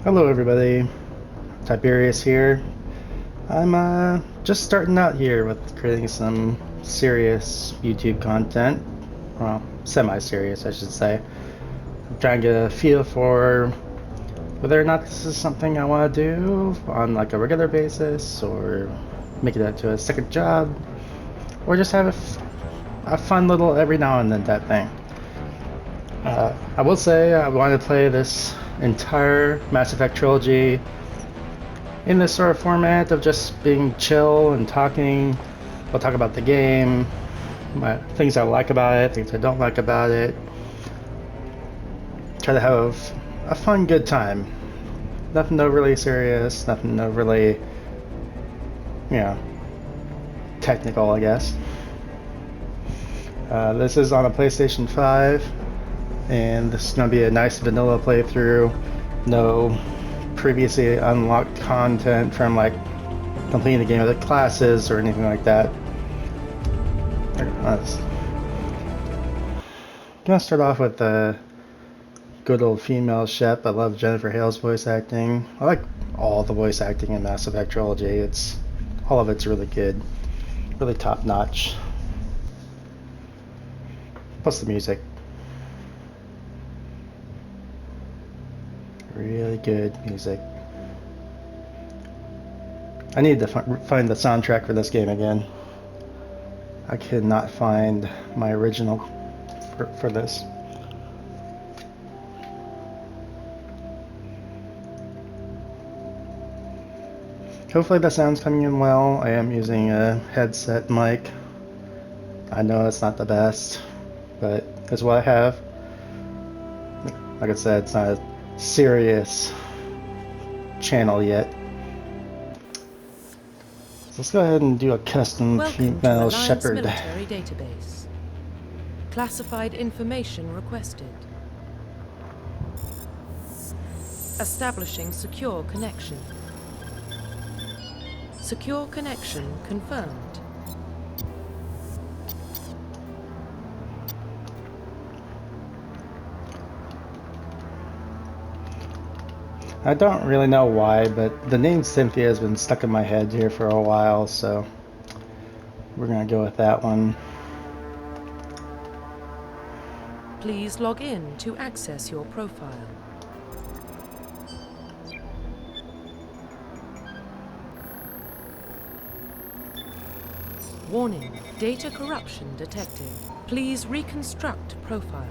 Hello everybody, Tiberius here. I'm just starting out here with creating some serious YouTube content. Well, semi-serious I should say. I'm trying to get a feel for whether or not this is something I want to do on like a regular basis, or make it into a second job, or just have a fun little every now and then type thing. I will say I want to play this entire Mass Effect trilogy in this sort of format of just being chill and talking. We'll talk about the game, things I like about it, things I don't like about it. Try to have a fun, good time. Nothing overly serious, nothing overly, technical, I guess. This is on a PlayStation 5, and this is going to be a nice vanilla playthrough. No previously unlocked content from like completing the game of the classes or anything like that. I'm gonna start off with the good old female Shep. I love Jennifer Hale's voice acting. I like all the voice acting in Mass Effect trilogy. All of it's really good, really top notch. Plus the music, really good music. I need to find the soundtrack for this game again. I could not find my original for this. Hopefully the sound's coming in well. I am using a headset mic. I know it's not the best, but it's what I have. Like I said, it's not a serious channel yet. So let's go ahead and do a custom female shepherd. Military database. Classified information requested. Establishing secure connection. Secure connection confirmed. I don't really know why, but the name Cynthia has been stuck in my head here for a while, so we're gonna go with that one. Please log in to access your profile. Warning, data corruption detected. Please reconstruct profile.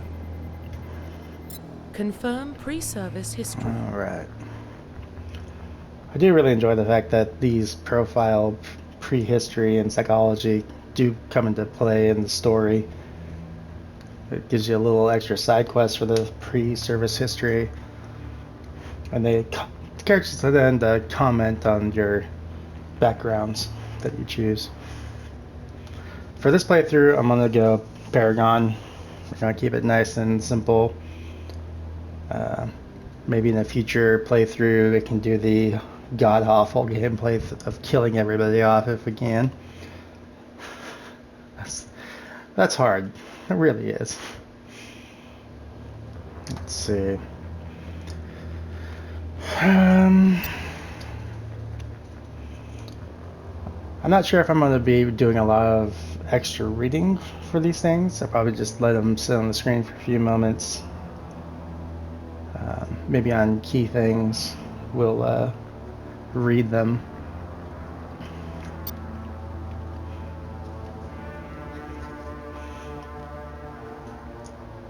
Confirm pre-service history. Alright. I do really enjoy the fact that these profile, prehistory, and psychology do come into play in the story. It gives you a little extra side quest for the pre-service history. And the characters then comment on your backgrounds that you choose. For this playthrough, I'm going to go Paragon. We're going to keep it nice and simple. Maybe in a future playthrough we can do the god-awful gameplay of killing everybody off if we can. That's hard. It really is. Let's see. I'm not sure if I'm going to be doing a lot of extra reading for these things. I'll probably just let them sit on the screen for a few moments. Maybe on key things, we'll read them.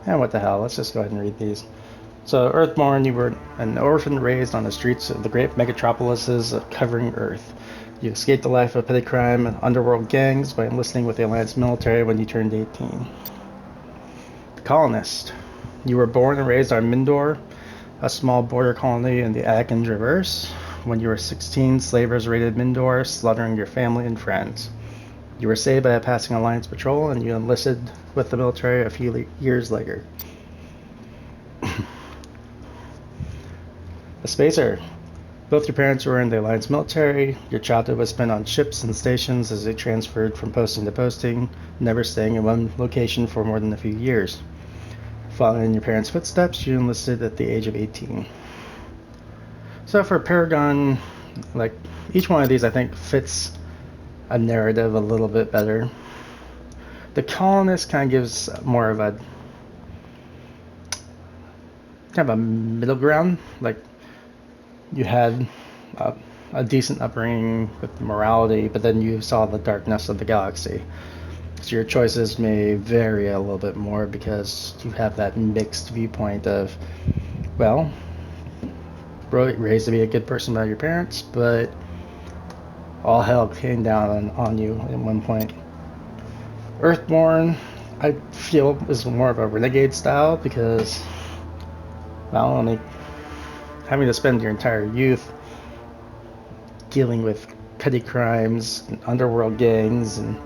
And what the hell, let's just go ahead and read these. So, Earthborn, you were an orphan raised on the streets of the great megatropolises covering Earth. You escaped the life of petty crime and underworld gangs by enlisting with the Alliance military when you turned 18. Colonist, you were born and raised on Mindor, a small border colony in the Atkins Reverse. When you were 16, slavers raided Mindor, slaughtering your family and friends. You were saved by a passing Alliance patrol, and you enlisted with the military a few years later. A spacer. Both your parents were in the Alliance military. Your childhood was spent on ships and stations as they transferred from posting to posting, never staying in one location for more than a few years. Following in your parents' footsteps, you enlisted at the age of 18. So for Paragon, like each one of these I think fits a narrative a little bit better. The Colonist kind of gives more of a kind of a middle ground. Like you had a decent upbringing with morality, but then you saw the darkness of the galaxy. So your choices may vary a little bit more because you have that mixed viewpoint of, well, raised to be a good person by your parents, but all hell came down on you at one point. Earthborn, I feel, is more of a renegade style because, well, only having to spend your entire youth dealing with petty crimes and underworld gangs and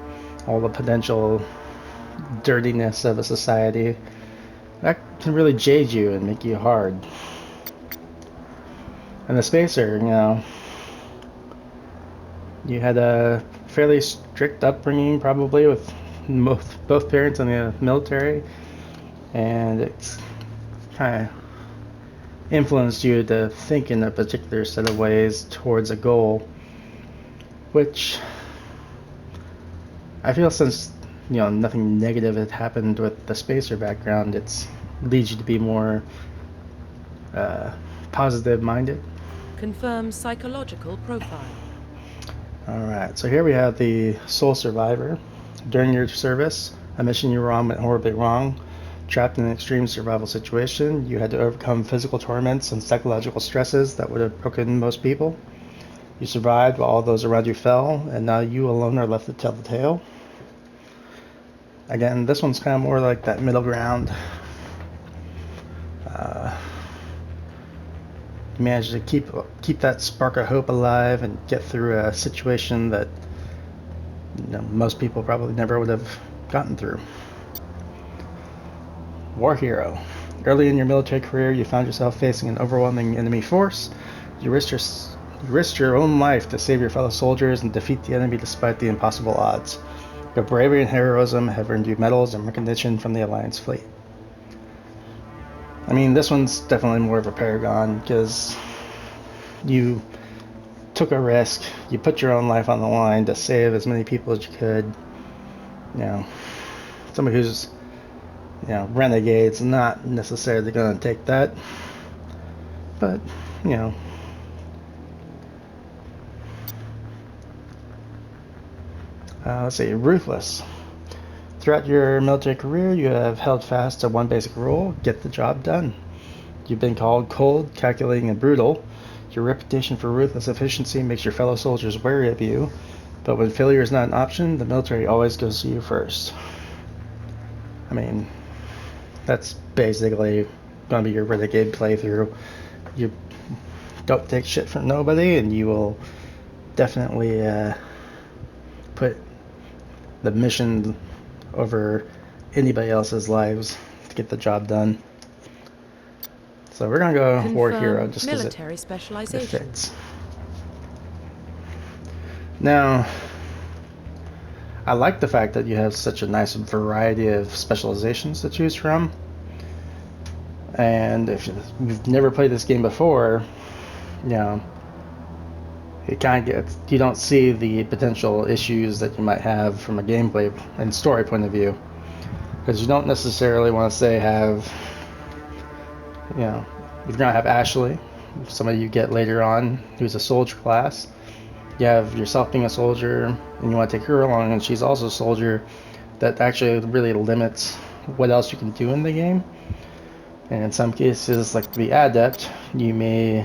all the potential dirtiness of a society, that can really jade you and make you hard. And the Spacer, you had a fairly strict upbringing probably with both parents in the military, and it's kind of influenced you to think in a particular set of ways towards a goal, which I feel, since nothing negative had happened with the Spacer background, it's leads you to be more positive minded. Confirm psychological profile. Alright, so here we have the Sole Survivor. During your service, a mission you were on went horribly wrong. Trapped in an extreme survival situation, you had to overcome physical torments and psychological stresses that would have broken most people. You survived while all those around you fell, and now you alone are left to tell the tale. Again, this one's kind of more like that middle ground. You managed to keep that spark of hope alive and get through a situation that most people probably never would have gotten through. War Hero. Early in your military career, you found yourself facing an overwhelming enemy force. You risked your own life to save your fellow soldiers and defeat the enemy despite the impossible odds. Your bravery and heroism have earned you medals and recognition from the Alliance fleet. I mean, this one's definitely more of a Paragon because you took a risk. You put your own life on the line to save as many people as you could. Somebody who's renegade's not necessarily going to take that, but let's see, Ruthless. Throughout your military career, you have held fast to one basic rule: get the job done. You've been called cold, calculating, and brutal. Your reputation for ruthless efficiency makes your fellow soldiers wary of you, but when failure is not an option, the military always goes to you first. I mean, that's basically going to be your renegade playthrough. You don't take shit from nobody, and you will definitely put the mission over anybody else's lives to get the job done. So we're gonna go War Hero just because it fits. Now, I like the fact that you have such a nice variety of specializations to choose from. And if you've never played this game before, it kind of gets, you don't see the potential issues that you might have from a gameplay and story point of view, because you don't necessarily want to say have, you're gonna have Ashley, somebody you get later on who's a soldier class. You have yourself being a soldier, and you want to take her along, and she's also a soldier. That actually really limits what else you can do in the game. And in some cases, like the Adept, you may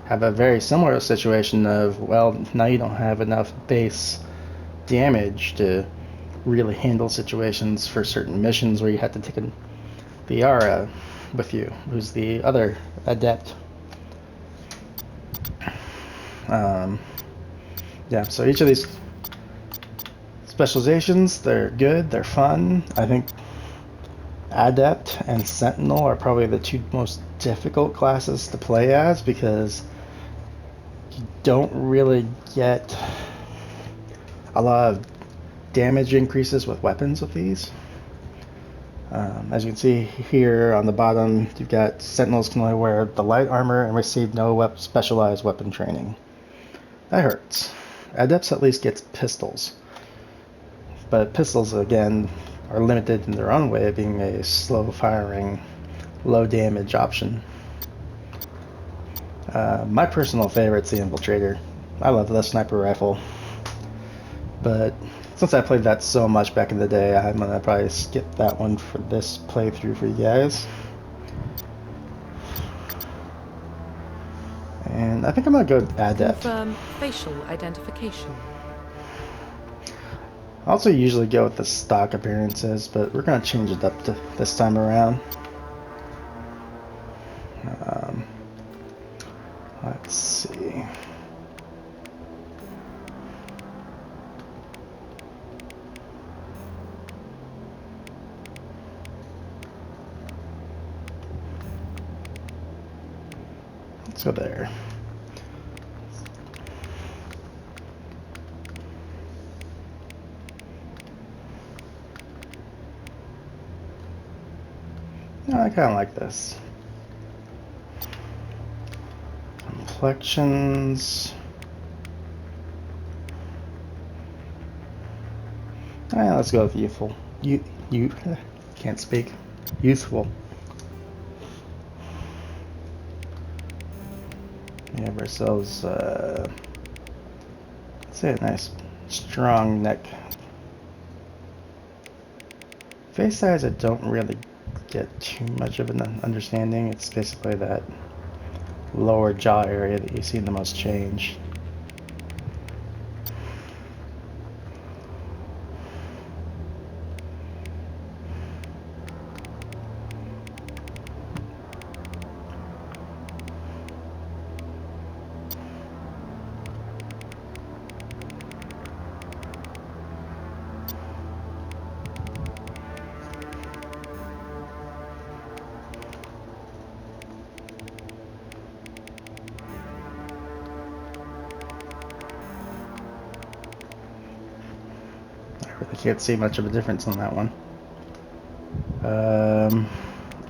have a very similar situation of, well, now you don't have enough base damage to really handle situations for certain missions where you have to take the Yara with you, who's the other Adept. So each of these specializations, they're good, they're fun. I think Adept and Sentinel are probably the two most difficult classes to play as, because you don't really get a lot of damage increases with weapons with these. As you can see here on the bottom, you've got Sentinels can only wear the light armor and receive no specialized weapon training. That hurts. Adepts at least gets pistols. But pistols, again, are limited in their own way, being a slow-firing, low-damage option. My personal favorite's the Infiltrator. I love the sniper rifle. But since I played that so much back in the day, I'm going to probably skip that one for this playthrough for you guys. And I think I'm going to go with Adept. Confirm facial identification. I also usually go with the stock appearances, but we're going to change it up to this time around. Let's see. Let's go there. No, I kind of like this. Complexions. Let's go with youthful. You can't speak. Youthful. We have ourselves, let's say, a nice strong neck. Face size, I don't really get too much of an understanding. It's basically that lower jaw area that you see the most change. I can't see much of a difference on that one.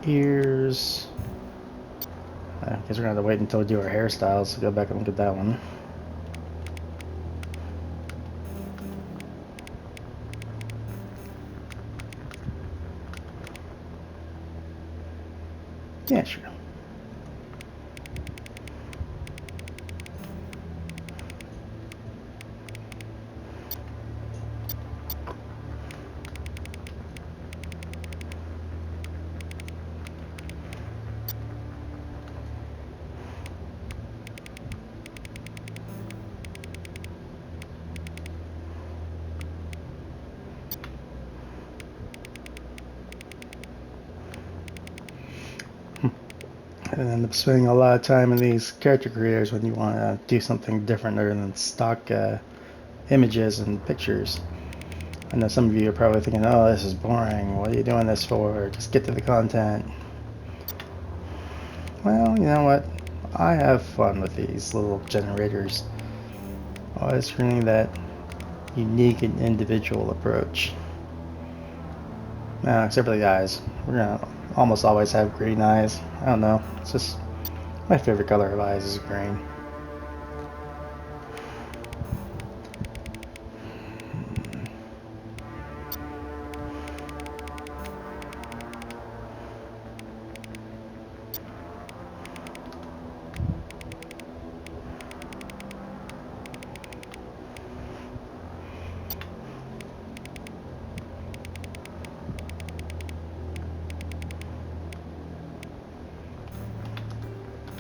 Ears. I guess we're gonna have to wait until we do our hairstyles to go back and look at that one. Yeah, sure. And end up spending a lot of time in these character creators when you want to do something different other than stock images and pictures. I know some of you are probably thinking, oh, this is boring. What are you doing this for? Just get to the content. Well, you know what? I have fun with these little generators. Always bringing that unique and individual approach. Except for the eyes. We're gonna almost always have green eyes. I don't know. It's just my favorite color of eyes is green.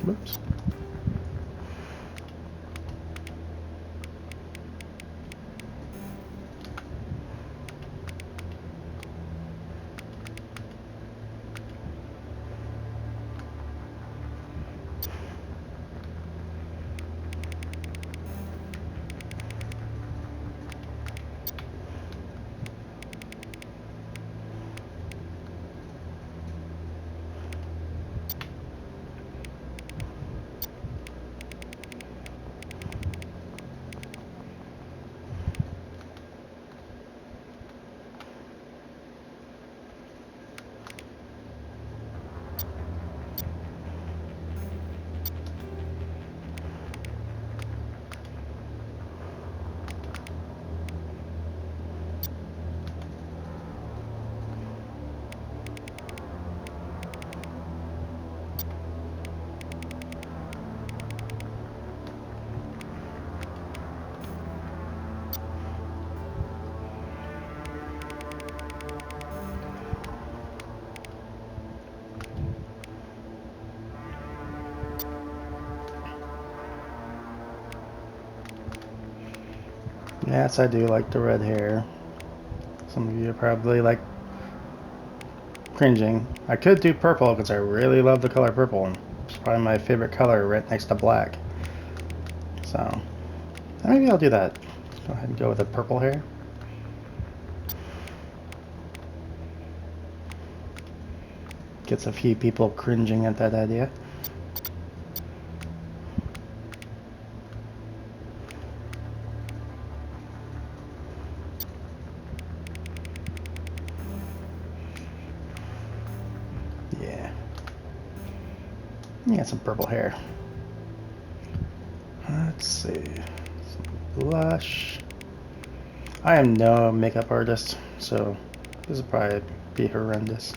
Whoops. Yes, I do like the red hair. Some of you are probably like cringing. I could do purple because I really love the color purple. It's probably my favorite color right next to black. So maybe I'll do that. Go ahead and go with the purple hair. Gets a few people cringing at that idea. Yeah. You got some purple hair. Let's see. Some blush. I am no makeup artist, so this will probably be horrendous.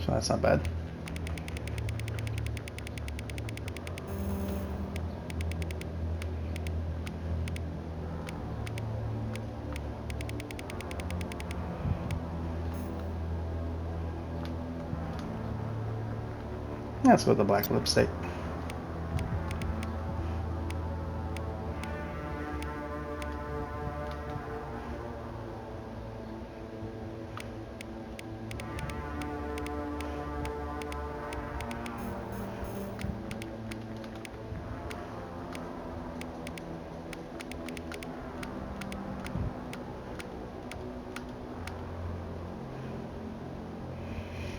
So that's not bad. Let's go with the black lipstick.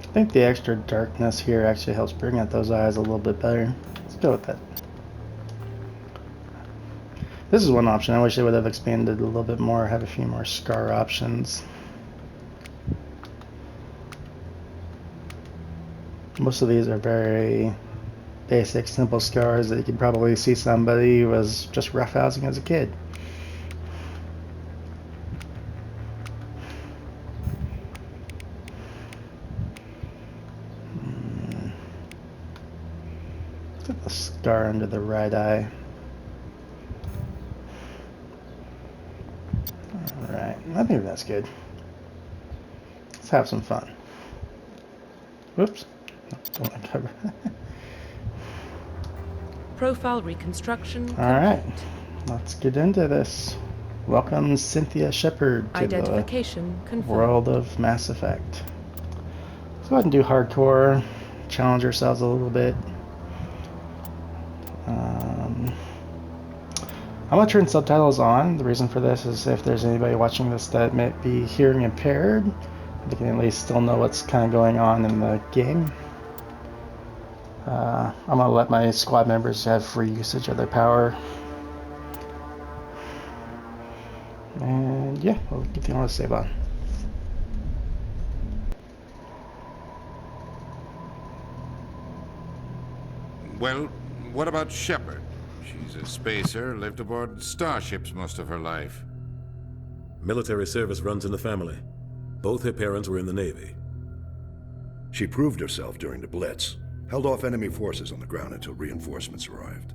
I think the extra darkness here actually helps bring out those eyes a little bit better. Let's go with that. This is one option. I wish they would have expanded a little bit more, have a few more scar options. Most of these are very basic, simple scars that you could probably see somebody who was just roughhousing as a kid. Put the scar under the right eye. Alright, I think that's good. Let's have some fun. Whoops. Don't want to cover. Profile reconstruction complete. Alright, let's get into this. Welcome Cynthia Shepard to Identification the confirmed. world of Mass Effect. Let's go ahead and do hardcore, challenge ourselves a little bit. I'm going to turn subtitles on. The reason for this is if there's anybody watching this that might be hearing impaired, they can at least still know what's kind of going on in the game. I'm going to let my squad members have free usage of their power. And yeah, we'll get the honest save on. Well, what about Shepard? She's a spacer, lived aboard starships most of her life. Military service runs in the family. Both her parents were in the Navy. She proved herself during the Blitz, held off enemy forces on the ground until reinforcements arrived.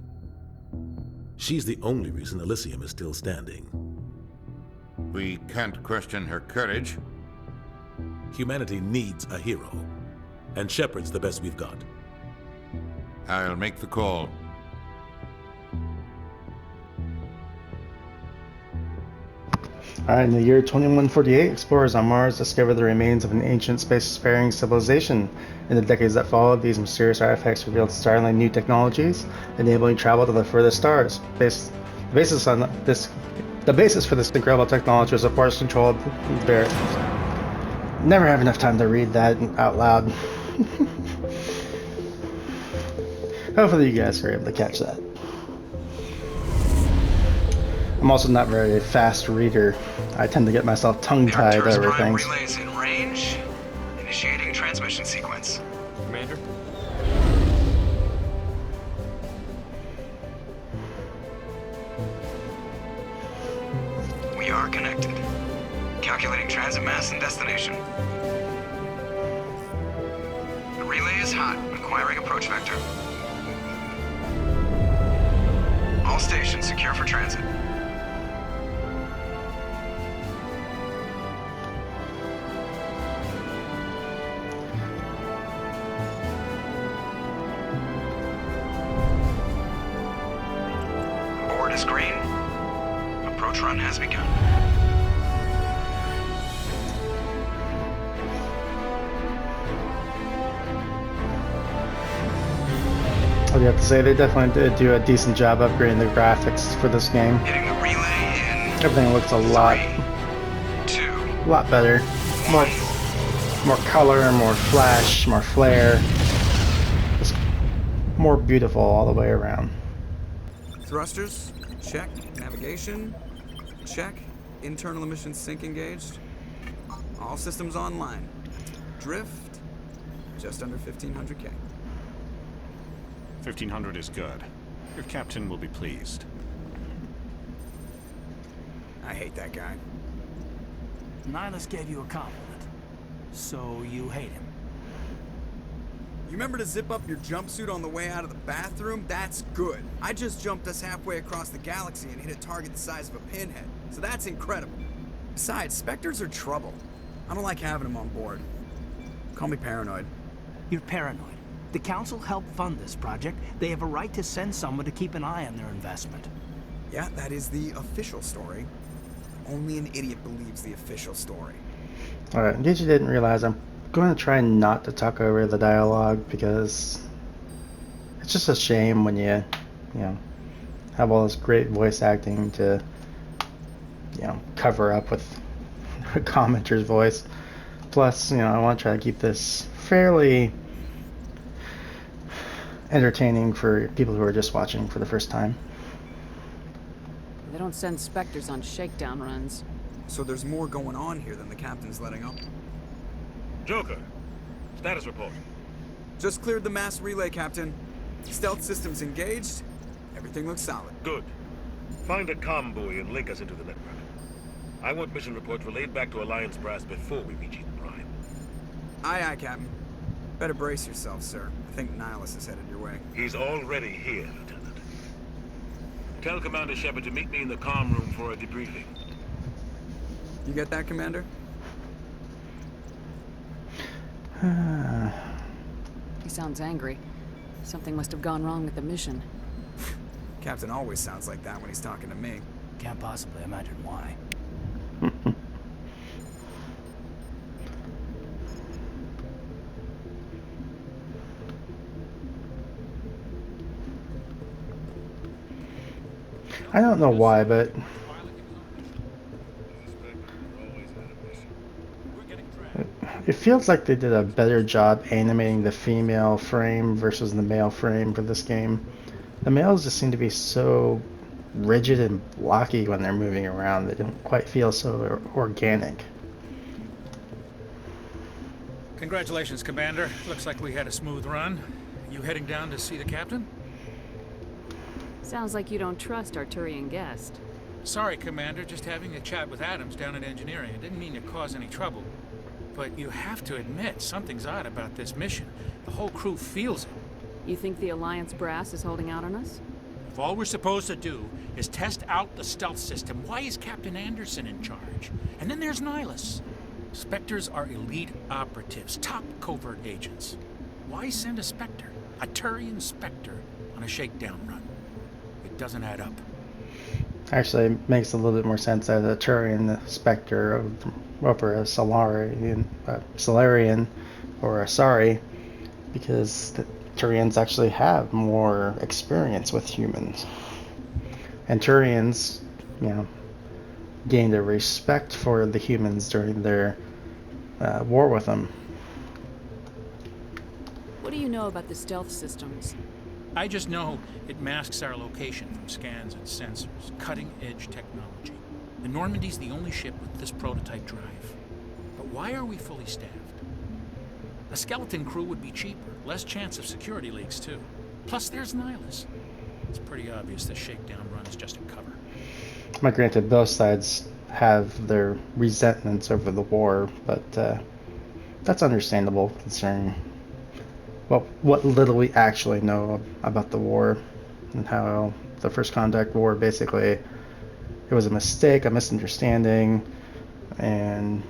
She's the only reason Elysium is still standing. We can't question her courage. Humanity needs a hero, and Shepard's the best we've got. I'll make the call. Alright, in the year 2148, explorers on Mars discover the remains of an ancient spacefaring civilization. In the decades that followed, these mysterious artifacts revealed startling new technologies, enabling travel to the furthest stars. The basis for this incredible technology was a force-controlled Barrett. Never have enough time to read that out loud. Hopefully you guys are able to catch that. I'm also not very fast reader. I tend to get myself tongue-tied over things. Relays in range. Initiating transmission sequence. Commander? We are connected. Calculating transit mass and destination. The relay is hot. Acquiring approach vector. All stations secure for transit. is green. Approach run has begun. I'd have to say they definitely did do a decent job upgrading the graphics for this game. Hitting the relay in Everything looks a lot, 3, 2, lot better. More, 1. more color, more flash, more flare. Just more beautiful all the way around. Thrusters, check. Navigation, check. Internal emissions sync engaged. All systems online. Drift, just under 1500K. 1500 is good. Your captain will be pleased. I hate that guy. Nihilus gave you a compliment, so you hate him. You remember to zip up your jumpsuit on the way out of the bathroom? That's good. I just jumped us halfway across the galaxy and hit a target the size of a pinhead, so that's incredible. Besides, Spectres are trouble. I don't like having them on board. Call me paranoid. You're paranoid. The Council helped fund this project. They have a right to send someone to keep an eye on their investment. Yeah, that is the official story. Only an idiot believes the official story. Alright, in case you didn't realize, I'm going to try not to talk over the dialogue because it's just a shame when you know, have all this great voice acting to, cover up with a commenter's voice. Plus, I want to try to keep this fairly entertaining for people who are just watching for the first time. They don't send Spectres on shakedown runs. So there's more going on here than the captain's letting up. Joker, status report. Just cleared the mass relay, Captain. Stealth systems engaged. Everything looks solid. Good. Find a comm buoy and link us into the network. I want mission reports relayed back to Alliance Brass before we reach Eden Prime. Aye, aye, Captain. Better brace yourself, sir. I think Nihilus is headed your way. He's already here, Lieutenant. Tell Commander Shepard to meet me in the comm room for a debriefing. You get that, Commander? He sounds angry. Something must have gone wrong with the mission. Captain always sounds like that when he's talking to me. Can't possibly imagine why. I don't know why, but it feels like they did a better job animating the female frame versus the male frame for this game. The males just seem to be so rigid and blocky when they're moving around. They don't quite feel so organic. Congratulations, Commander. Looks like we had a smooth run. You heading down to see the captain? Sounds like you don't trust our Turian guest. Sorry, Commander. Just having a chat with Adams down at engineering. I didn't mean to cause any trouble. But you have to admit, something's odd about this mission. The whole crew feels it. You think the Alliance brass is holding out on us? If all we're supposed to do is test out the stealth system, why is Captain Anderson in charge? And then there's Nihilus. Spectres are elite operatives, top covert agents. Why send a Spectre, a Turian Spectre, on a shakedown run? It doesn't add up. Actually, it makes a little bit more sense as a Turian Spectre over a Solarian or a Sari, because the Turians actually have more experience with humans. And Turians, gained a respect for the humans during their war with them. What do you know about the stealth systems? I just know it masks our location from scans and sensors. Cutting-edge technology. The Normandy's the only ship with this prototype drive. But why are we fully staffed? A skeleton crew would be cheaper, less chance of security leaks too. Plus there's Nihilus. It's pretty obvious the shakedown run is just a cover. Granted, both sides have their resentments over the war, but that's understandable considering what little we actually know about the war and how the First Contact War basically, it was a mistake, a misunderstanding, and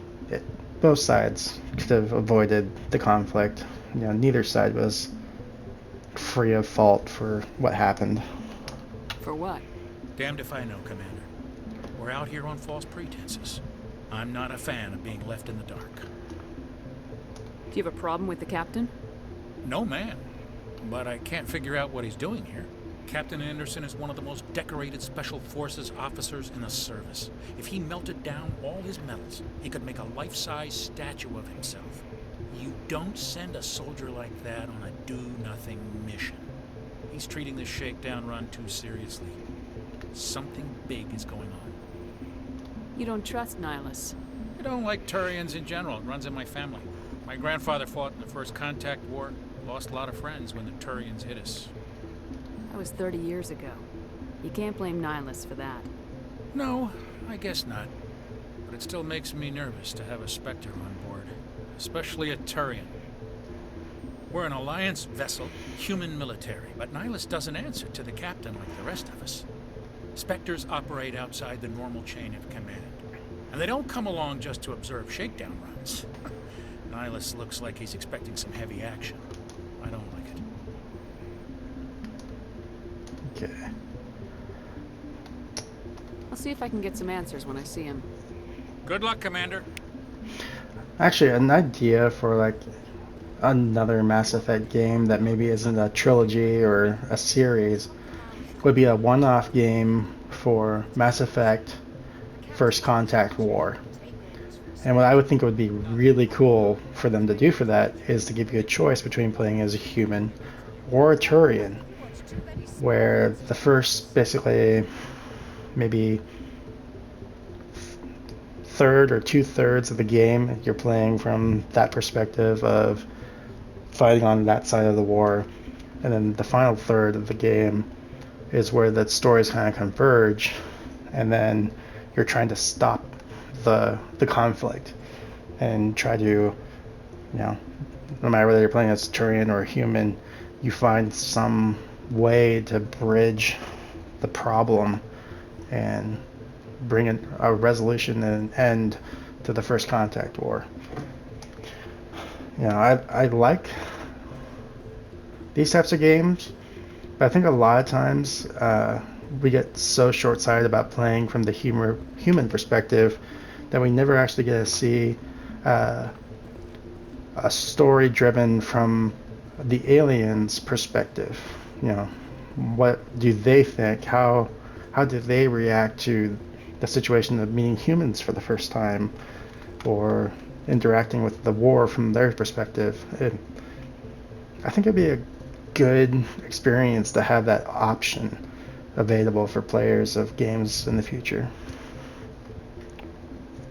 both sides could have avoided the conflict. Neither side was free of fault for what happened. For what? Damned if I know, Commander. We're out here on false pretenses. I'm not a fan of being left in the dark. Do you have a problem with the captain? No, man. But I can't figure out what he's doing here. Captain Anderson is one of the most decorated Special Forces officers in the service. If he melted down all his medals, he could make a life-size statue of himself. You don't send a soldier like that on a do-nothing mission. He's treating this shakedown run too seriously. Something big is going on. You don't trust Nihilus? I don't like Turians in general. It runs in my family. My grandfather fought in the First Contact War. Lost a lot of friends when the Turians hit us. That was 30 years ago. You can't blame Nihilus for that. No, I guess not. But it still makes me nervous to have a Spectre on board. Especially a Turian. We're an Alliance vessel, human military, but Nihilus doesn't answer to the captain like the rest of us. Spectres operate outside the normal chain of command. And they don't come along just to observe shakedown runs. Nihilus looks like he's expecting some heavy action. I don't like it. Okay. I'll see if I can get some answers when I see him. Good luck, Commander. Actually, an idea for like another Mass Effect game that maybe isn't a trilogy or a series would be a one-off game for Mass Effect First Contact War. And what I would think would be really cool for them to do for that is to give you a choice between playing as a human or a Turian, where the first basically maybe third or 2/3 of the game you're playing from that perspective of fighting on that side of the war, and then the final third of the game is where the stories kind of converge, and then you're trying to stop the conflict and try to, you know, no matter whether you're playing as a Turian or a human, you find some way to bridge the problem and bring a resolution and an end to the First Contact War. You know, I like these types of games, but I think a lot of times we get so short-sighted about playing from the human perspective that we never actually get to see a story driven from the aliens' perspective. You know, what do they think? How do they react to the situation of meeting humans for the first time, or interacting with the war from their perspective? I think it'd be a good experience to have that option available for players of games in the future.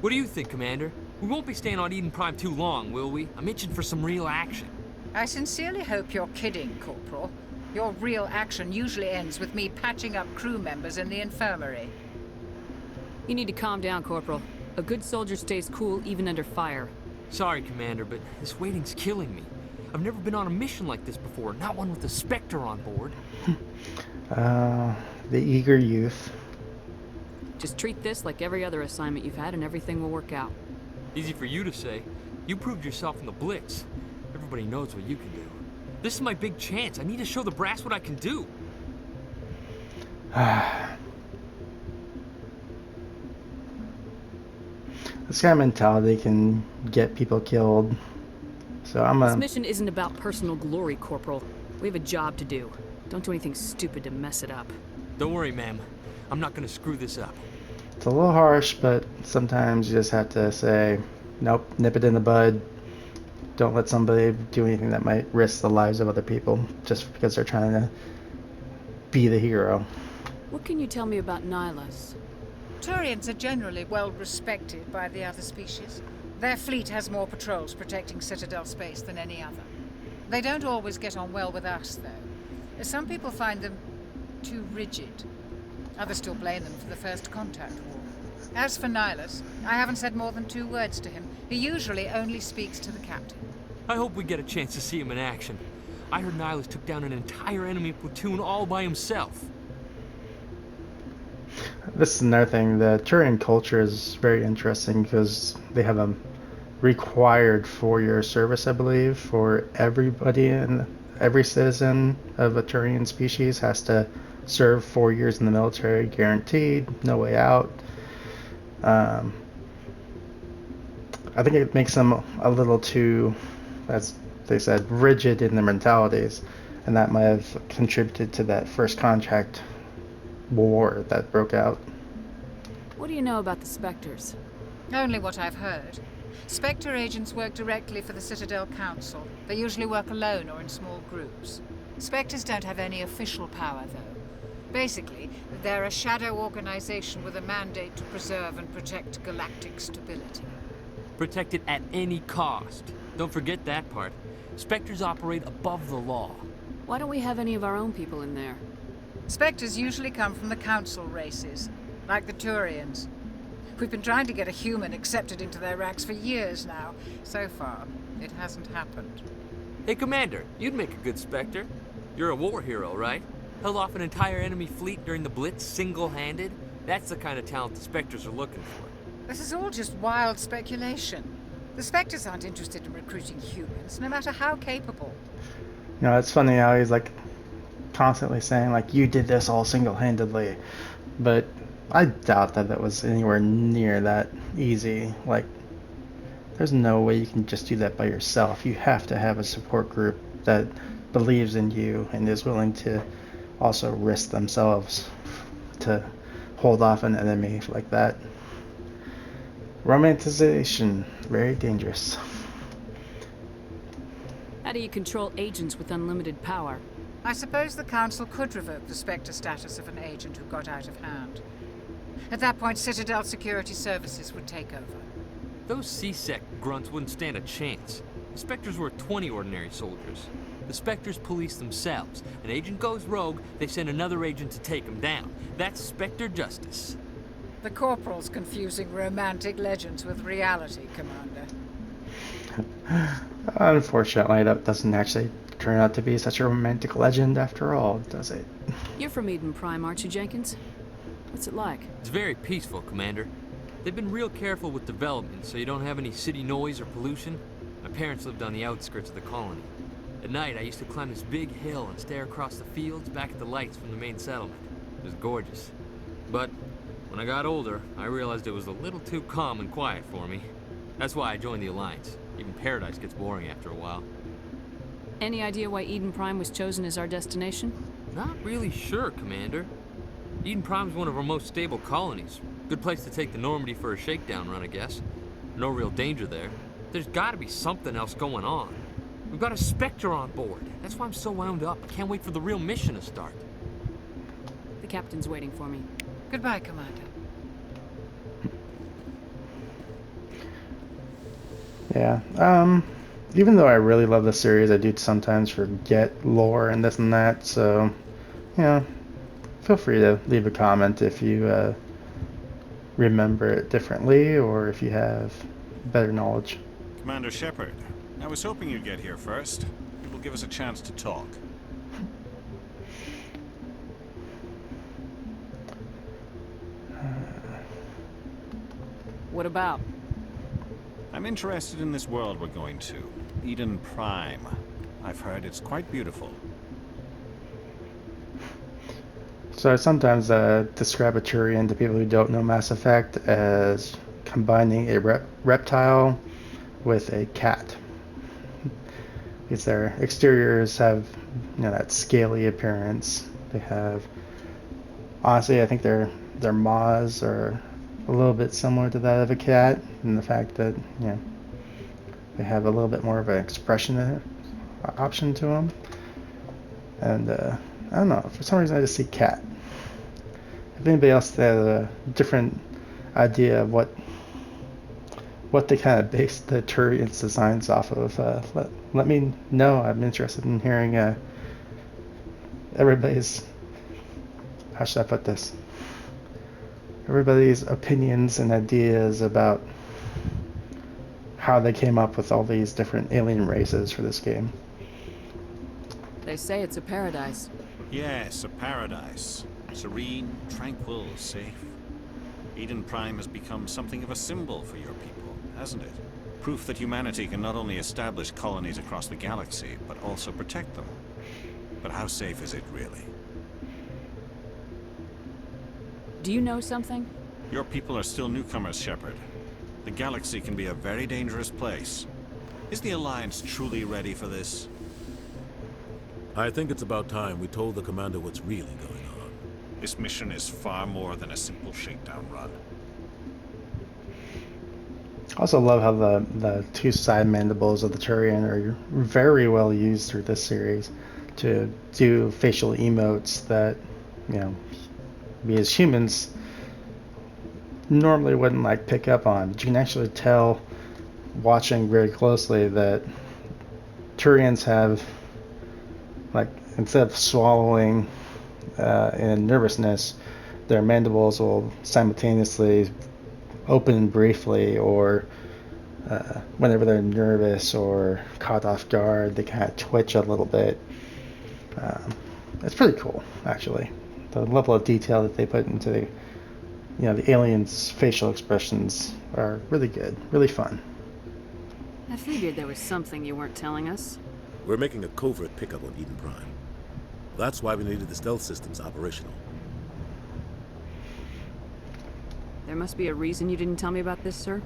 What do you think, Commander? We won't be staying on Eden Prime too long, will we? I'm itching for some real action. I sincerely hope you're kidding, Corporal. Your real action usually ends with me patching up crew members in the infirmary. You need to calm down, Corporal. A good soldier stays cool even under fire. Sorry, Commander, but this waiting's killing me. I've never been on a mission like this before, not one with a Spectre on board. The eager youth. Just treat this like every other assignment you've had and everything will work out. Easy for you to say. You proved yourself in the Blitz. Everybody knows what you can do. This is my big chance. I need to show the brass what I can do. This kind of mentality can get people killed. So This mission isn't about personal glory, Corporal. We have a job to do. Don't do anything stupid to mess it up. Don't worry, ma'am. I'm not gonna screw this up. It's a little harsh, but sometimes you just have to say, nope, nip it in the bud. Don't let somebody do anything that might risk the lives of other people just because they're trying to be the hero. What can you tell me about Nihilus? Turians are generally well respected by the other species. Their fleet has more patrols protecting Citadel space than any other. They don't always get on well with us, though. Some people find them too rigid. Others still blame them for the First Contact War. As for Nihilus, I haven't said more than 2 words to him. He usually only speaks to the captain. I hope we get a chance to see him in action. I heard Nihilus took down an entire enemy platoon all by himself. This is another thing. The Turian culture is very interesting because they have a required 4-year service, I believe, for everybody in every citizen of a Turian species has to serve 4 years in the military, guaranteed, no way out. I think it makes them a little too, as they said, rigid in their mentalities, and that might have contributed to that first contract war that broke out. What do you know about the Spectres? Only what I've heard. Spectre agents work directly for the Citadel Council. They usually work alone or in small groups. Spectres don't have any official power, though. Basically, they're a shadow organization with a mandate to preserve and protect galactic stability. Protect it at any cost. Don't forget that part. Spectres operate above the law. Why don't we have any of our own people in there? Spectres usually come from the Council races, like the Turians. We've been trying to get a human accepted into their ranks for years now. So far, it hasn't happened. Hey, Commander, you'd make a good Spectre. You're a war hero, right? Held off an entire enemy fleet during the Blitz single-handed? That's the kind of talent the Spectres are looking for. This is all just wild speculation. The Spectres aren't interested in recruiting humans, no matter how capable. You know, it's funny how he's like constantly saying like, you did this all single-handedly, but I doubt that was anywhere near that easy. Like, there's no way you can just do that by yourself. You have to have a support group that believes in you and is willing to also risk themselves to hold off an enemy like that. Romanticization, very dangerous. How do you control agents with unlimited power? I suppose the Council could revoke the Spectre status of an agent who got out of hand. At that point, Citadel Security Services would take over. Those C-Sec grunts wouldn't stand a chance. The Spectres were 20 ordinary soldiers. The Spectres police themselves. An agent goes rogue, they send another agent to take him down. That's Spectre justice. The Corporal's confusing romantic legends with reality, Commander. Unfortunately, that doesn't actually turn out to be such a romantic legend after all, does it? You're from Eden Prime, aren't you, Jenkins? What's it like? It's very peaceful, Commander. They've been real careful with development, so you don't have any city noise or pollution. My parents lived on the outskirts of the colony. At night, I used to climb this big hill and stare across the fields back at the lights from the main settlement. It was gorgeous. But when I got older, I realized it was a little too calm and quiet for me. That's why I joined the Alliance. Even Paradise gets boring after a while. Any idea why Eden Prime was chosen as our destination? Not really sure, Commander. Eden Prime's one of our most stable colonies. Good place to take the Normandy for a shakedown run, I guess. No real danger there. There's gotta be something else going on. We've got a Spectre on board. That's why I'm so wound up. I can't wait for the real mission to start. The captain's waiting for me. Goodbye, Commander. Yeah, even though I really love the series, I do sometimes forget lore and this and that, so, you know, feel free to leave a comment if you remember it differently or if you have better knowledge. Commander Shepard, I was hoping you'd get here first. It will give us a chance to talk. What about? I'm interested in this world we're going to. Eden Prime. I've heard it's quite beautiful. So I sometimes describe a Turian to people who don't know Mass Effect as combining a reptile with a cat. Because their exteriors have, you know, that scaly appearance. They have, honestly, I think their maws are a little bit similar to that of a cat, and the fact that, you know, they have a little bit more of an expression option to them. And I don't know, for some reason I just see cat. If anybody else has a different idea of what they kind of based the Turian's designs off of, let me know. I'm interested in hearing everybody's, how should I put this? Everybody's opinions and ideas about how they came up with all these different alien races for this game. They say it's a paradise. Yes, a paradise. Serene, tranquil, safe. Eden Prime has become something of a symbol for your people, hasn't it? Proof that humanity can not only establish colonies across the galaxy, but also protect them. But how safe is it, really? Do you know something? Your people are still newcomers, Shepard. The galaxy can be a very dangerous place. Is the Alliance truly ready for this? I think it's about time we told the commander what's really going on. This mission is far more than a simple shakedown run. I also love how the two side mandibles of the Turian are very well used through this series to do facial emotes that, you know, we as humans normally wouldn't like pick up on. But you can actually tell, watching very closely, that Turians have, like, instead of swallowing in nervousness, their mandibles will simultaneously open briefly, or whenever they're nervous or caught off guard, they kind of twitch a little bit. It's pretty cool, actually. The level of detail that they put into the aliens' facial expressions are really good, really fun. I figured there was something you weren't telling us. We're making a covert pickup on Eden Prime. That's why we needed the stealth systems operational. There must be a reason you didn't tell me about this, sir?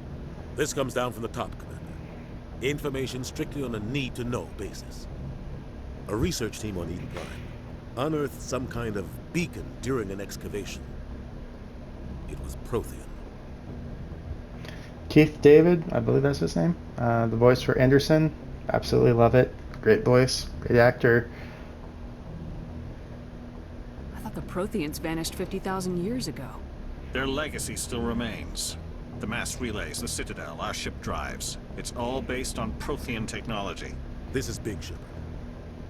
This comes down from the top, Commander. Information strictly on a need-to-know basis. A research team on Eden Prime unearthed some kind of beacon during an excavation. It was Prothean. Keith David, I believe that's his name. The voice for Anderson, absolutely love it. Great voice, great actor. I thought the Protheans vanished 50,000 years ago. Their legacy still remains. The mass relays, the Citadel, our ship drives. It's all based on Prothean technology. This is big, Shepard.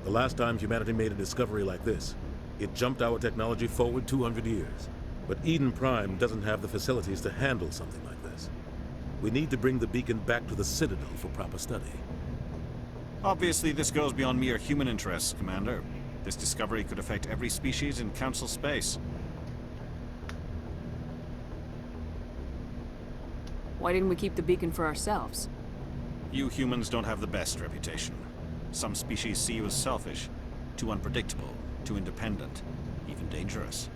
The last time humanity made a discovery like this, it jumped our technology forward 200 years. But Eden Prime doesn't have the facilities to handle something like this. We need to bring the beacon back to the Citadel for proper study. Obviously, this goes beyond mere human interests, Commander. This discovery could affect every species in Council space. Why didn't we keep the beacon for ourselves? You humans don't have the best reputation. Some species see you as selfish, too unpredictable, too independent, even dangerous.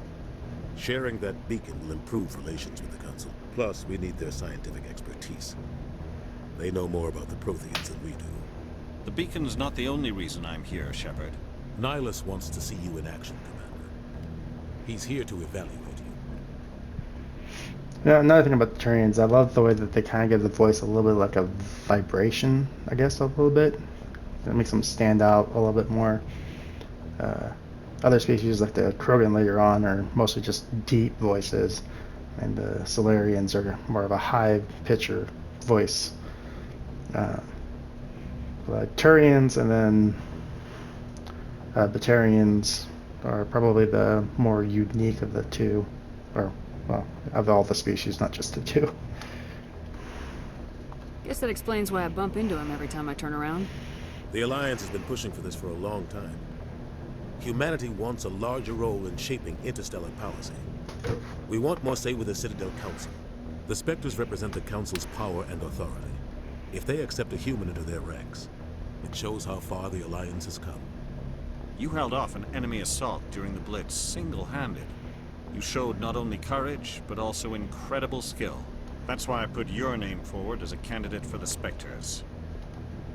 Sharing that beacon will improve relations with the Council. Plus, we need their scientific expertise. They know more about the Protheans than we do. The beacon's not the only reason I'm here, Shepard. Nihilus wants to see you in action, Commander. He's here to evaluate you. Yeah, another thing about the Turians, I love the way that they kind of give the voice a little bit like a vibration, I guess, a little bit. It makes them stand out a little bit more. Other species like the Krogan later on are mostly just deep voices, and the Solarians are more of a high pitcher voice. The Turians and then Batarians are probably the more unique of the two, or well, of all the species, not just the two. Guess that explains why I bump into him every time I turn around. The Alliance has been pushing for this for a long time. Humanity wants a larger role in shaping interstellar policy. We want more say with the Citadel Council. The Spectres represent the Council's power and authority. If they accept a human into their ranks, it shows how far the Alliance has come. You held off an enemy assault during the Blitz single-handed. You showed not only courage, but also incredible skill. That's why I put your name forward as a candidate for the Spectres.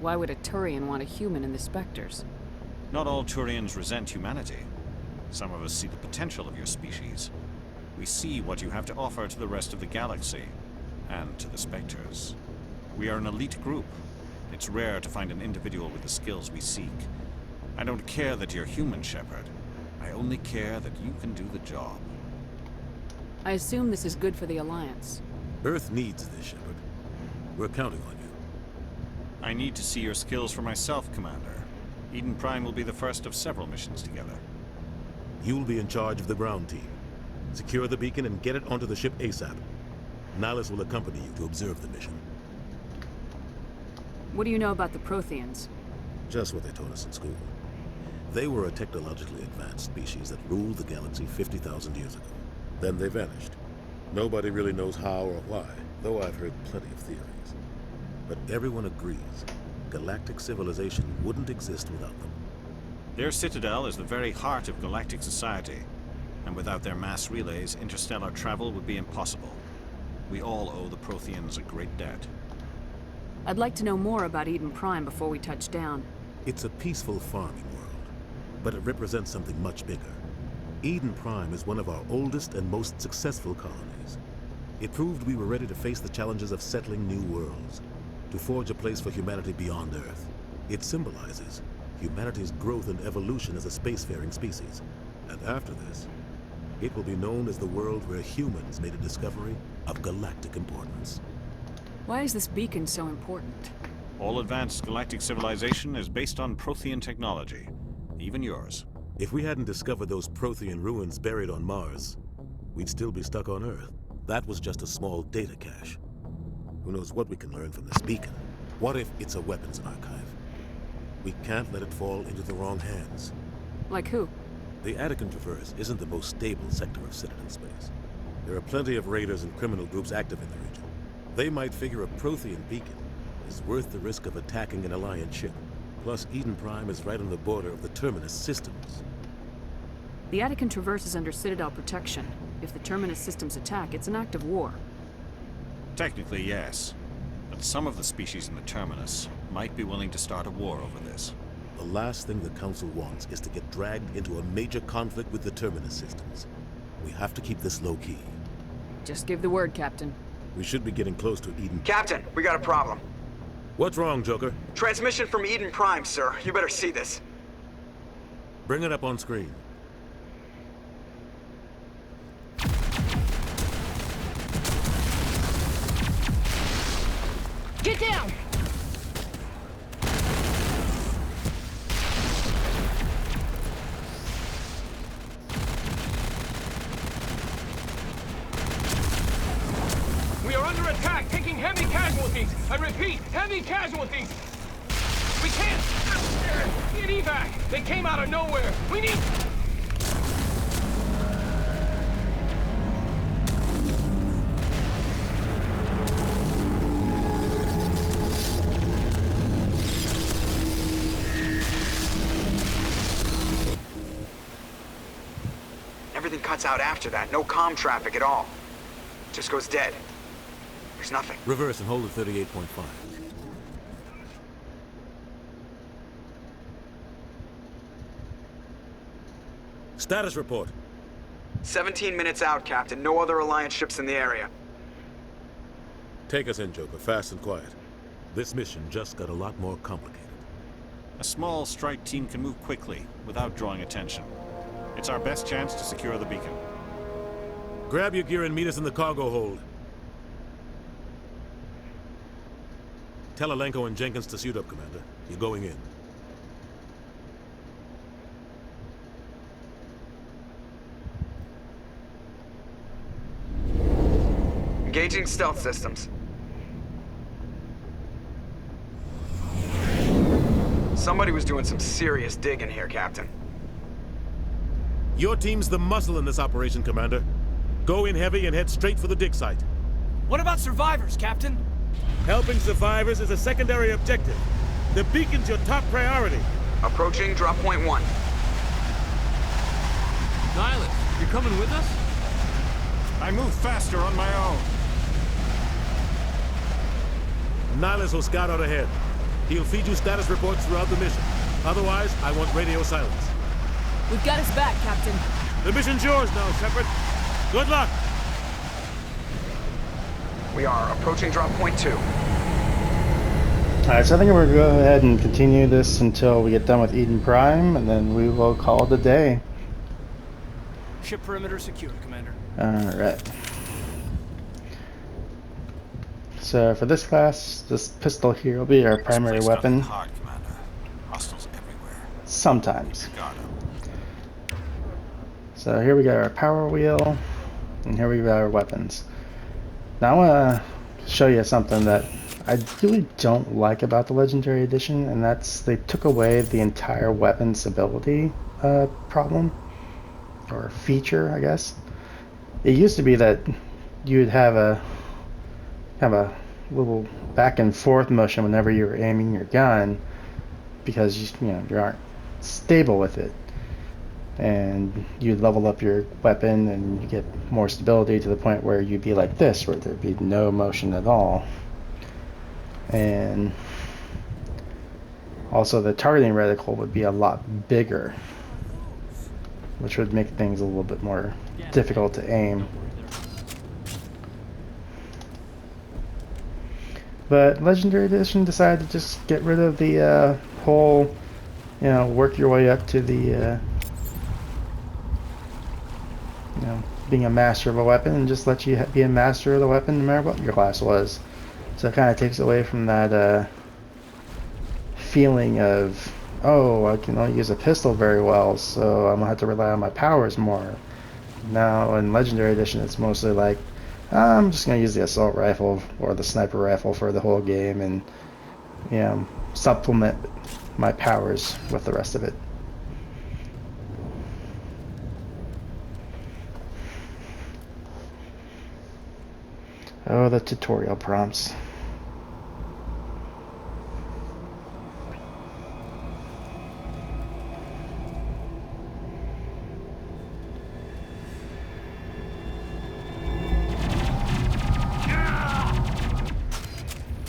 Why would a Turian want a human in the Spectres? Not all Turians resent humanity. Some of us see the potential of your species. We see what you have to offer to the rest of the galaxy, and to the Spectres. We are an elite group. It's rare to find an individual with the skills we seek. I don't care that you're human, Shepard. I only care that you can do the job. I assume this is good for the Alliance. Earth needs this, Shepard. We're counting on you. I need to see your skills for myself, Commander. Eden Prime will be the first of several missions together. You'll be in charge of the ground team. Secure the beacon and get it onto the ship ASAP. Nihilus will accompany you to observe the mission. What do you know about the Protheans? Just what they taught us in school. They were a technologically advanced species that ruled the galaxy 50,000 years ago. Then they vanished. Nobody really knows how or why, though I've heard plenty of theories. But everyone agrees galactic civilization wouldn't exist without them. Their citadel is the very heart of galactic society, and without their mass relays, interstellar travel would be impossible. We all owe the Protheans a great debt. I'd like to know more about Eden Prime before we touch down. It's a peaceful farming world, but it represents something much bigger. Eden Prime is one of our oldest and most successful colonies. It proved we were ready to face the challenges of settling new worlds, to forge a place for humanity beyond Earth. It symbolizes humanity's growth and evolution as a spacefaring species. And after this, it will be known as the world where humans made a discovery of galactic importance. Why is this beacon so important? All advanced galactic civilization is based on Prothean technology, even yours. If we hadn't discovered those Prothean ruins buried on Mars, we'd still be stuck on Earth. That was just a small data cache. Who knows what we can learn from this beacon? What if it's a weapons archive? We can't let it fall into the wrong hands. Like who? The Paragon Traverse isn't the most stable sector of Citadel space. There are plenty of raiders and criminal groups active in the region. They might figure a Prothean beacon is worth the risk of attacking an Alliance ship. Plus, Eden Prime is right on the border of the Terminus systems. The Paragon Traverse is under Citadel protection. If the Terminus systems attack, it's an act of war. Technically, yes. But some of the species in the Terminus might be willing to start a war over this. The last thing the Council wants is to get dragged into a major conflict with the Terminus systems. We have to keep this low-key. Just give the word, Captain. We should be getting close to Eden. Captain, we got a problem. What's wrong, Joker? Transmission from Eden Prime, sir. You better see this. Bring it up on screen. Get down! We are under attack, taking heavy casualties. I repeat, heavy casualties. We can't get evac. They came out of nowhere. We need... Everything cuts out after that. No comm traffic at all. Just goes dead. There's nothing. Reverse and hold at 38.5. Status report. 17 minutes out, Captain. No other Alliance ships in the area. Take us in, Joker, fast and quiet. This mission just got a lot more complicated. A small strike team can move quickly, without drawing attention. It's our best chance to secure the beacon. Grab your gear and meet us in the cargo hold. Tell Alenko and Jenkins to suit up, Commander. You're going in. Engaging stealth systems. Somebody was doing some serious digging here, Captain. Your team's the muscle in this operation, Commander. Go in heavy and head straight for the dig site. What about survivors, Captain? Helping survivors is a secondary objective. The beacon's your top priority. Approaching drop point 1. Nihilus, you're coming with us? I move faster on my own. Nihilus will scout out ahead. He'll feed you status reports throughout the mission. Otherwise, I want radio silence. We've got his back, Captain. The mission's yours now, Shepard. Good luck! We are approaching drop point 2. Alright, so I think we're going to go ahead and continue this until we get done with Eden Prime, and then we will call it a day. Ship perimeter secure, Commander. Alright. So for this class, this pistol here will be our primary weapon. Hard, Commander. Hostiles everywhere. Sometimes. Got him. So here we got our power wheel, and here we got our weapons. Now I want to show you something that I really don't like about the Legendary Edition, and that's they took away the entire weapons ability problem, or feature, I guess. It used to be that you'd have a little back and forth motion whenever you were aiming your gun, because you aren't stable with it. And you level up your weapon and you get more stability to the point where you'd be like this, where there'd be no motion at all. And also the targeting reticle would be a lot bigger, which would make things a little bit more difficult to aim. But Legendary Edition decided to just get rid of the whole, you know, work your way up to the you know, being a master of a weapon, and just let you be a master of the weapon no matter what your class was. So it kind of takes away from that feeling of, oh, I can only use a pistol very well, so I'm gonna have to rely on my powers more. Now in Legendary Edition, it's mostly like, I'm just gonna use the assault rifle or the sniper rifle for the whole game, and you know, supplement my powers with the rest of it. Oh, the tutorial prompts.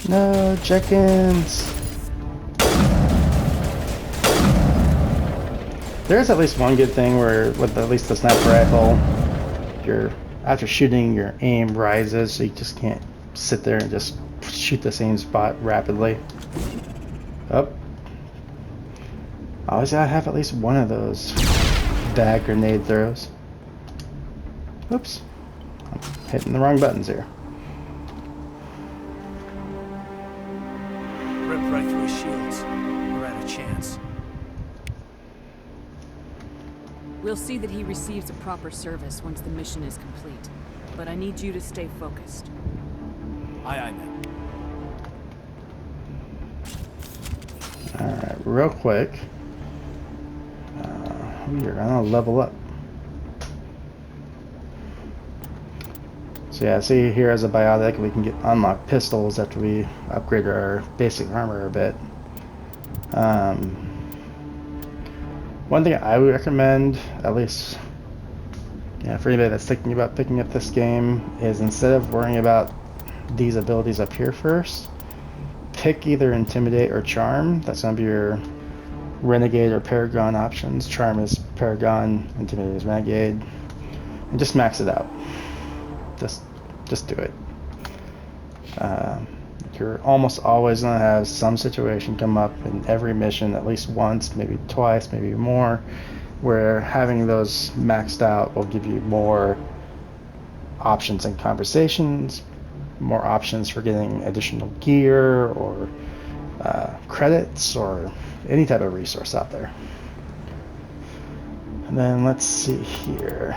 No, check-ins. There's at least one good thing where, with at least the sniper rifle, after shooting, your aim rises, so you just can't sit there and just shoot the same spot rapidly. Oh. Always gotta have at least one of those bag grenade throws. Oops. I'm hitting the wrong buttons here. Ripped right through his shields. We're at a chance. We'll see that he receives a proper service once the mission is complete. But I need you to stay focused. Aye, aye, ma'am. Alright, real quick. We are gonna level up. So yeah, see here as a biotic, we can unlock pistols after we upgrade our basic armor a bit. One thing I would recommend, at least for anybody that's thinking about picking up this game, is instead of worrying about these abilities up here first, pick either Intimidate or Charm. That's going to be your Renegade or Paragon options. Charm is Paragon, Intimidate is Renegade, and just max it out. Just do it. You're almost always going to have some situation come up in every mission, at least once, maybe twice, maybe more, where having those maxed out will give you more options in conversations, more options for getting additional gear or credits or any type of resource out there. And then let's see here.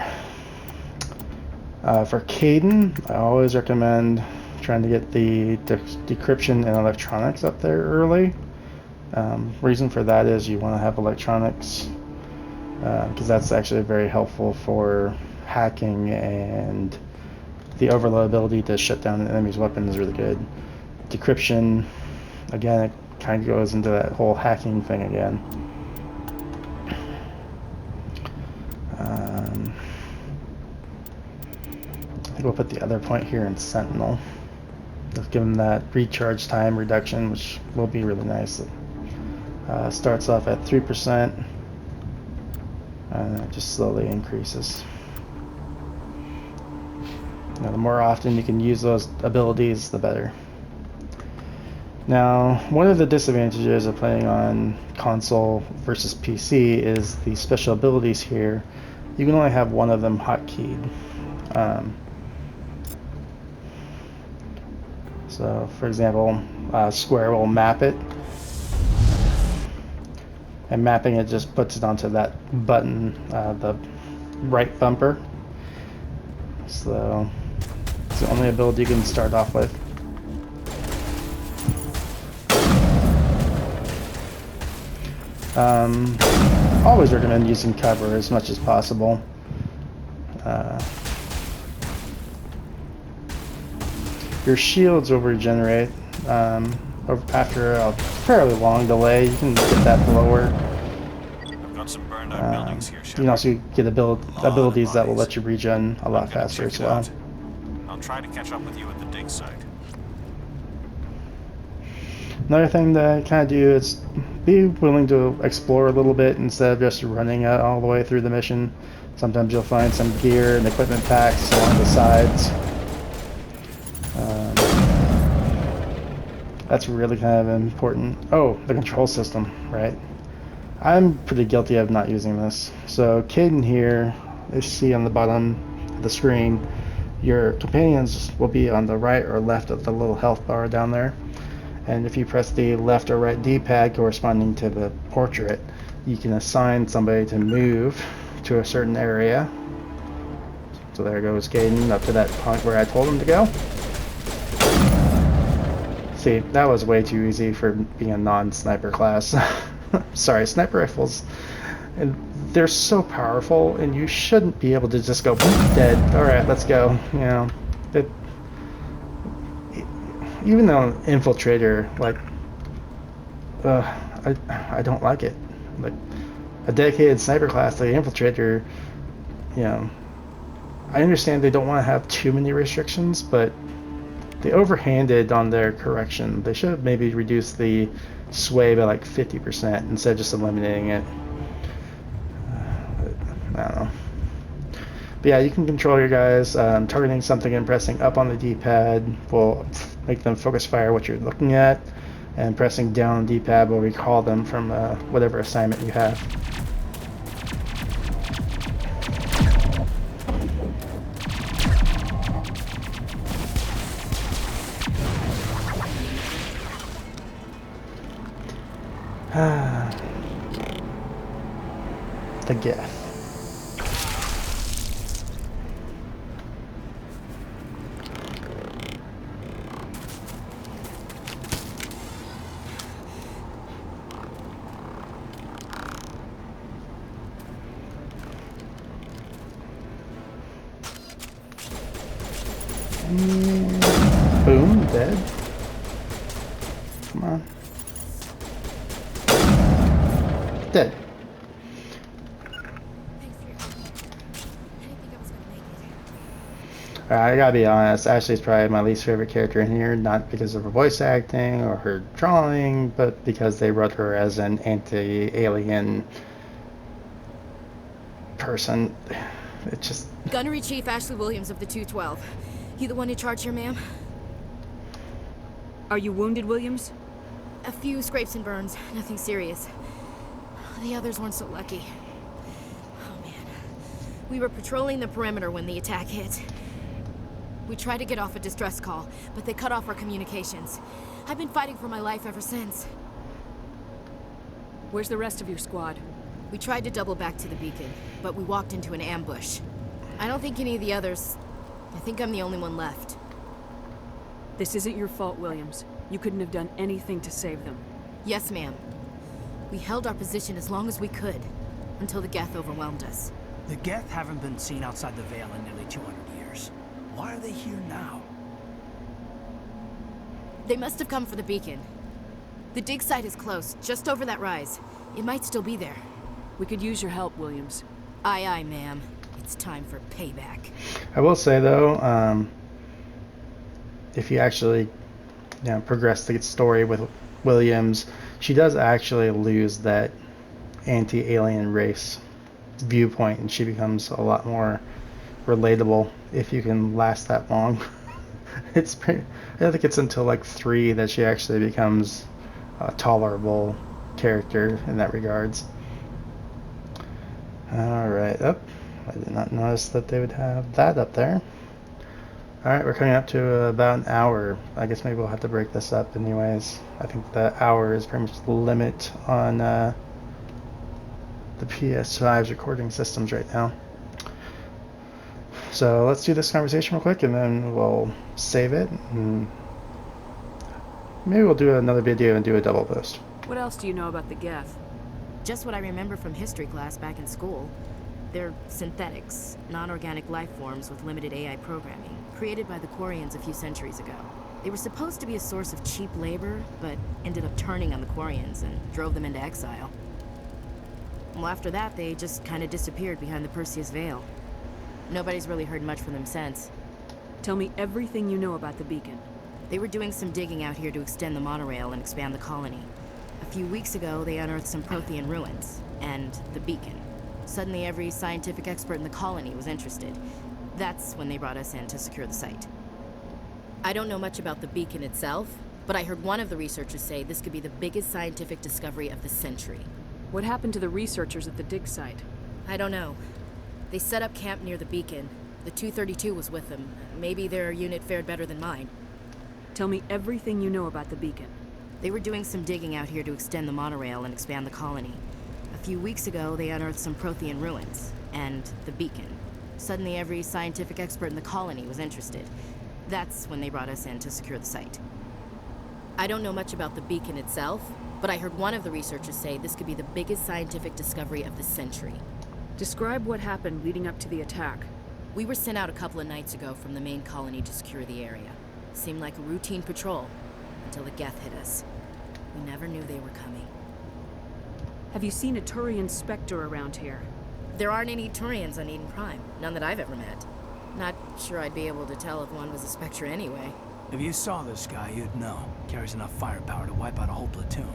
For Caden, I always recommend trying to get the decryption and electronics up there early. Reason for that is you want to have electronics because that's actually very helpful for hacking, and the overload ability to shut down an enemy's weapon is really good. Decryption, again, it kind of goes into that whole hacking thing again. I think we'll put the other point here in Sentinel. Just give them that recharge time reduction, which will be really nice. It starts off at 3%, and it just slowly increases. Now, the more often you can use those abilities, the better. Now, one of the disadvantages of playing on console versus PC is the special abilities here. You can only have one of them hotkeyed. So, for example, Square will map it, and mapping it just puts it onto that button, the right bumper. So, it's the only ability you can start off with. Always recommend using cover as much as possible. Your shields will regenerate after a fairly long delay. You can get that lower. burned out buildings here, You Shepard. can also get abilities that will bodies. let you regen a lot faster Check as it well. out. I'll try to catch up with you at the dig site. Another thing that I kind of do is be willing to explore a little bit instead of just running all the way through the mission. Sometimes you'll find some gear and equipment packs along the sides. That's really kind of important. Oh, the control system, right? I'm pretty guilty of not using this. So, Caden here, as you see on the bottom of the screen, your companions will be on the right or left of the little health bar down there. And if you press the left or right D-pad corresponding to the portrait, you can assign somebody to move to a certain area. So there goes Caden up to that point where I told him to go. See, that was way too easy for being a non-sniper class. Sorry, sniper rifles, and they're so powerful, and you shouldn't be able to just go dead. All right, let's go. You know, even though infiltrator, like, I don't like it. Like a dedicated sniper class, like infiltrator, you know, I understand they don't want to have too many restrictions, but they overhanded on their correction. They should have maybe reduced the sway by like 50% instead of just eliminating it. I don't know. But yeah, you can control your guys. Targeting something and pressing up on the D-pad will make them focus fire what you're looking at, and pressing down on the D-pad will recall them from whatever assignment you have. The Geth. Boom, dead. Come on. Dead. I gotta be honest, Ashley's probably my least favorite character in here, not because of her voice acting or her drawing, but because they wrote her as an anti-alien person. It just... Gunnery Chief Ashley Williams of the 212. You the one in charge here, ma'am? Are you wounded, Williams? A few scrapes and burns, nothing serious. The others weren't so lucky. Oh man. We were patrolling the perimeter when the attack hit. We tried to get off a distress call, but they cut off our communications. I've been fighting for my life ever since. Where's the rest of your squad? We tried to double back to the beacon, but we walked into an ambush. I don't think any of the others... I think I'm the only one left. This isn't your fault, Williams. You couldn't have done anything to save them. Yes, ma'am. We held our position as long as we could, until the Geth overwhelmed us. The Geth haven't been seen outside the Veil in nearly 200 years. Why are they here now? They must have come for the beacon. The dig site is close, just over that rise. It might still be there. We could use your help, Williams. Aye, aye, ma'am. It's time for payback. I will say, though, if you actually progress the story with Williams, she does actually lose that anti-alien race viewpoint, and she becomes a lot more relatable if you can last that long. It's pretty, I don't think it's until like 3 that she actually becomes a tolerable character in that regards. Alright, I did not notice that they would have that up there. Alright, we're coming up to about an hour. I guess maybe we'll have to break this up anyways. I think the hour is pretty much the limit on the PS5's recording systems right now. So let's do this conversation real quick and then we'll save it. And maybe we'll do another video and do a double post. What else do you know about the Geth? Just what I remember from history class back in school. They're synthetics, non-organic life forms with limited AI programming, created by the Quarians a few centuries ago. They were supposed to be a source of cheap labor, but ended up turning on the Quarians and drove them into exile. Well, after that, they just kind of disappeared behind the Perseus Veil. Nobody's really heard much from them since. Tell me everything you know about the beacon. They were doing some digging out here to extend the monorail and expand the colony. A few weeks ago, they unearthed some Prothean ruins, and the beacon. Suddenly, every scientific expert in the colony was interested. That's when they brought us in to secure the site. I don't know much about the beacon itself, but I heard one of the researchers say this could be the biggest scientific discovery of the century. What happened to the researchers at the dig site? I don't know. They set up camp near the beacon. The 232 was with them. Maybe their unit fared better than mine. Tell me everything you know about the beacon. They were doing some digging out here to extend the monorail and expand the colony. A few weeks ago, they unearthed some Prothean ruins, and the beacon. Suddenly, every scientific expert in the colony was interested. That's when they brought us in to secure the site. I don't know much about the beacon itself, but I heard one of the researchers say this could be the biggest scientific discovery of the century. Describe what happened leading up to the attack. We were sent out a couple of nights ago from the main colony to secure the area. Seemed like a routine patrol, until the Geth hit us. We never knew they were coming. Have you seen a Turian Spectre around here? There aren't any Turians on Eden Prime. None that I've ever met. Not sure I'd be able to tell if one was a Spectre anyway. If you saw this guy, you'd know. Carries enough firepower to wipe out a whole platoon.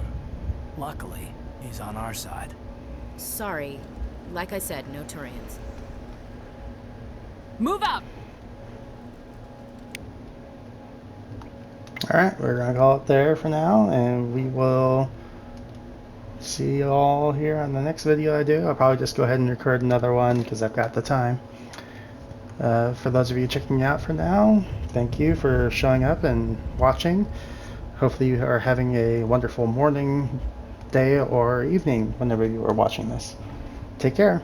Luckily, he's on our side. Sorry. Like I said, no Turians. Move out! Alright, we're gonna call it there for now, and we will see you all here on the next video I do. I'll probably just go ahead and record another one because I've got the time. For those of you checking out for now, thank you for showing up and watching. Hopefully you are having a wonderful morning, day, or evening whenever you are watching this. Take care.